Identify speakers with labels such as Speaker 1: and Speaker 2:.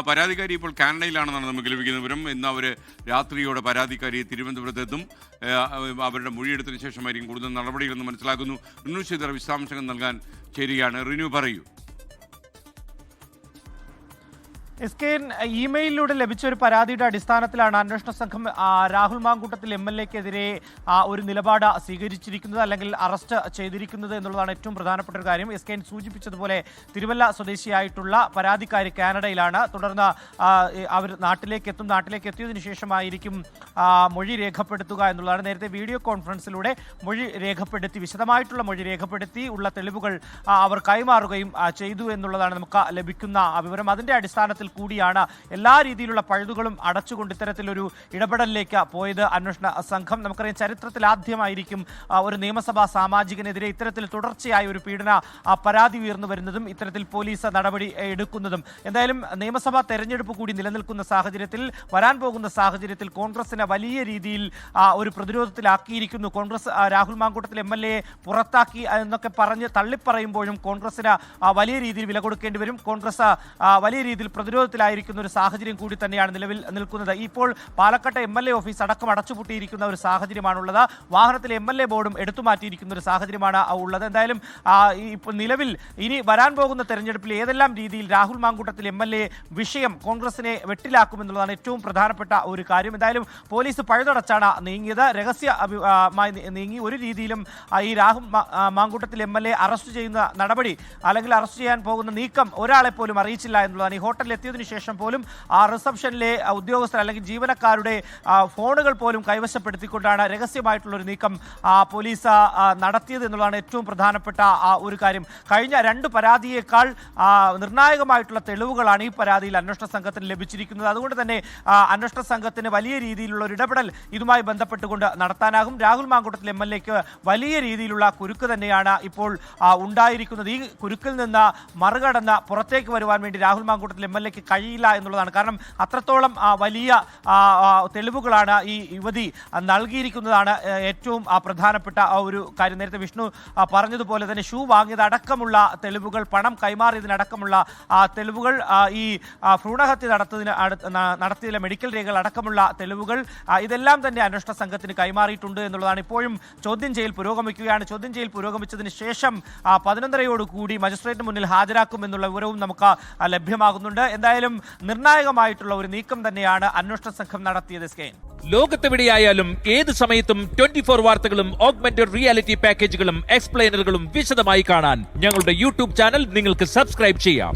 Speaker 1: പരാതിക്കാരി ഇപ്പോൾ കാനഡയിലാണെന്നാണ് നമുക്ക് ലഭിക്കുന്ന വിവരം. ഇന്ന് അവർ രാത്രിയോടെ പരാതിക്കാരി തിരുവനന്തപുരത്തെത്തും. അവരുടെ മൊഴിയെടുത്തതിന് ശേഷമായിരിക്കും കൂടുതൽ നടപടികളെന്ന് മനസ്സിലാക്കുന്നു. റിനു ശ്രീധർ വിശദാംശങ്ങൾ നൽകാൻ ചേരുകയാണ്. റിനു പറയൂ.
Speaker 2: എസ്കെൻ, ഇമെയിലിലൂടെ ലഭിച്ച ഒരു പരാതിയുടെ അടിസ്ഥാനത്തിലാണ് അന്വേഷണ സംഘം രാഹുൽ മാങ്കൂട്ടത്തിൽ MLA-ക്കെതിരെ ഒരു നിലപാട് സ്വീകരിച്ചിരിക്കുന്നത്, അല്ലെങ്കിൽ അറസ്റ്റ് ചെയ്തിരിക്കുന്നത് എന്നുള്ളതാണ് ഏറ്റവും പ്രധാനപ്പെട്ട ഒരു കാര്യം. എസ്കെൻ സൂചിപ്പിച്ചതുപോലെ തിരുവല്ല സ്വദേശിയായിട്ടുള്ള പരാതിക്കാരി കാനഡയിലാണ്. തുടർന്ന് അവർ നാട്ടിലേക്ക് എത്തിയതിനു ശേഷമായിരിക്കും മൊഴി രേഖപ്പെടുത്തുക എന്നുള്ളതാണ്. നേരത്തെ വീഡിയോ കോൺഫറൻസിലൂടെ വിശദമായിട്ടുള്ള മൊഴി രേഖപ്പെടുത്തി ഉള്ള തെളിവുകൾ അവർ കൈമാറുകയും ചെയ്തു എന്നുള്ളതാണ് നമുക്ക് ലഭിക്കുന്ന വിവരം. അതിന്റെ അടിസ്ഥാനത്തിൽ കൂടിയാണ് എല്ലാ രീതിയിലുള്ള പഴുതുകളും അടച്ചുകൊണ്ട് ഇത്തരത്തിലൊരു ഇടപെടലിലേക്ക് പോയത് അന്വേഷണ സംഘം. നമുക്കറിയാം, ചരിത്രത്തിൽ ആദ്യമായിരിക്കും ഒരു നിയമസഭാ സാമാജികനെതിരെ ഇത്തരത്തിൽ തുടർച്ചയായ ഒരു പീഡന പരാതി ഉയർന്നു വരുന്നതും ഇത്തരത്തിൽ പോലീസ് നടപടി എടുക്കുന്നതും. എന്തായാലും നിയമസഭാ തെരഞ്ഞെടുപ്പ് കൂടി നിലനിൽക്കുന്ന സാഹചര്യത്തിൽ, വരാൻ പോകുന്ന സാഹചര്യത്തിൽ കോൺഗ്രസിനെ വലിയ രീതിയിൽ ഒരു പ്രതിരോധത്തിലാക്കിയിരിക്കുന്നു. കോൺഗ്രസ് രാഹുൽ മാങ്കൂട്ടത്തിൽ MLA പുറത്താക്കി എന്നൊക്കെ പറഞ്ഞ് തള്ളിപ്പറയുമ്പോഴും കോൺഗ്രസിന് വലിയ രീതിയിൽ വില കൊടുക്കേണ്ടി വരും. കോൺഗ്രസ് വലിയ രീതിയിൽ പ്രതിരോധത്തിലായിരിക്കുന്ന ഒരു സാഹചര്യം കൂടി തന്നെയാണ് നിലവിൽ നിൽക്കുന്നത്. ഇപ്പോൾ പാലക്കാട്ടെ MLA ഓഫീസ് അടക്കം അടച്ചുപൂട്ടിയിരിക്കുന്ന ഒരു സാഹചര്യമാണുള്ളത്. വാഹനത്തിലെ MLA ബോർഡും എടുത്തുമാറ്റിയിരിക്കുന്ന ഒരു സാഹചര്യമാണ് ഉള്ളത്. എന്തായാലും ഇപ്പോൾ നിലവിൽ ഇനി വരാൻ പോകുന്ന തെരഞ്ഞെടുപ്പിൽ ഏതെല്ലാം രീതിയിൽ രാഹുൽ മാങ്കൂട്ടത്തിൽ MLA വിഷയം കോൺഗ്രസിനെ വെട്ടിലാക്കുമെന്നുള്ളതാണ് ഏറ്റവും പ്രധാനപ്പെട്ട ഒരു കാര്യം. എന്തായാലും പോലീസ് പഴുതടച്ചാണ് നീങ്ങിയത്, രഹസ്യമായി നീങ്ങി. ഒരു രീതിയിലും ഈ രാഹുൽ മാങ്കൂട്ടത്തിൽ MLA അറസ്റ്റ് ചെയ്യുന്ന നടപടി, അല്ലെങ്കിൽ അറസ്റ്റ് ചെയ്യാൻ പോകുന്ന നീക്കം ഒരാളെ പോലും അറിയിച്ചില്ല എന്നുള്ളതാണ്. ഈ ഹോട്ടലിൽ എത്തിയതിനു ശേഷം പോലും ആ റിസപ്ഷനിലെ ഉദ്യോഗസ്ഥർ അല്ലെങ്കിൽ ജീവനക്കാരുടെ ഫോണുകൾ പോലും കൈവശപ്പെടുത്തിക്കൊണ്ടാണ് രഹസ്യമായിട്ടുള്ള ഒരു നീക്കം പോലീസ് നടത്തിയത് എന്നുള്ളതാണ് ഏറ്റവും പ്രധാനപ്പെട്ട ഒരു കാര്യം. കഴിഞ്ഞ 2 പരാതിയേക്കാൾ നിർണായകമായിട്ടുള്ള തെളിവുകളാണ് ഈ പരാതിയിൽ അന്വേഷണ സംഘത്തിന് ലഭിച്ചിരിക്കുന്നത്. അതുകൊണ്ട് തന്നെ അന്വേഷണ സംഘത്തിന് വലിയ രീതിയിലുള്ള ഒരു ഇടപെടൽ ഇതുമായി ബന്ധപ്പെട്ടുകൊണ്ട് നടത്താനാകും. രാഹുൽ മാങ്കൂട്ടത്തിൽ MLA-ക്ക് വലിയ രീതിയിലുള്ള കുരുക്ക് തന്നെയാണ് ഇപ്പോൾ ഉണ്ടായിരിക്കുന്നത്. ഈ കുരുക്കിൽ നിന്ന് മറികടന്ന് പുറത്തേക്ക് വരുവാൻ വേണ്ടി രാഹുൽ മാങ്കൂട്ടത്തിൽ MLA-ക്ക് കഴിയില്ല എന്നുള്ളതാണ്. കാരണം അത്രത്തോളം വലിയ തെളിവുകളാണ് ഈ യുവതി നൽകിയിരിക്കുന്നതാണ് ഏറ്റവും പ്രധാനപ്പെട്ട ഒരു കാര്യം. നേരത്തെ വിഷ്ണു പറഞ്ഞതുപോലെ തന്നെ ഷൂ വാങ്ങിയത് അടക്കമുള്ള തെളിവുകൾ, പണം കൈമാറിയതിനടക്കമുള്ള തെളിവുകൾ, ഈ ഭ്രൂണഹത്യ നടത്തിയതിലെ മെഡിക്കൽ രേഖകൾ അടക്കമുള്ള തെളിവുകൾ, ഇതെല്ലാം തന്നെ അന്വേഷണ സംഘത്തിന് കൈമാറിയിട്ടുണ്ട് എന്നുള്ളതാണ്. ഇപ്പോഴും ചോദ്യം ചെയ്യൽ പുരോഗമിക്കുകയാണ്. ചോദ്യം ചെയ്യൽ പുരോഗമിച്ചതിന് ശേഷം 11:30 മജിസ്ട്രേറ്റിന് മുന്നിൽ ഹാജരാക്കുമെന്നുള്ള വിവരവും നമുക്ക് ലഭ്യമാകുന്നുണ്ട്. എന്തായാലും നിർണായകമായിട്ടുള്ള ഒരു നീക്കം തന്നെയാണ് അന്വേഷണ സംഘം നടത്തിയത്.
Speaker 3: ലോകത്തെവിടെയായാലും ഏത് സമയത്തും 24 വാർത്തകളും ഓഗ്മെന്റഡ് റിയാലിറ്റി പാക്കേജുകളും എക്സ്പ്ലെയിനറുകളും വിശദമായി കാണാൻ ഞങ്ങളുടെ YouTube ചാനൽ നിങ്ങൾക്ക് സബ്സ്ക്രൈബ് ചെയ്യാം.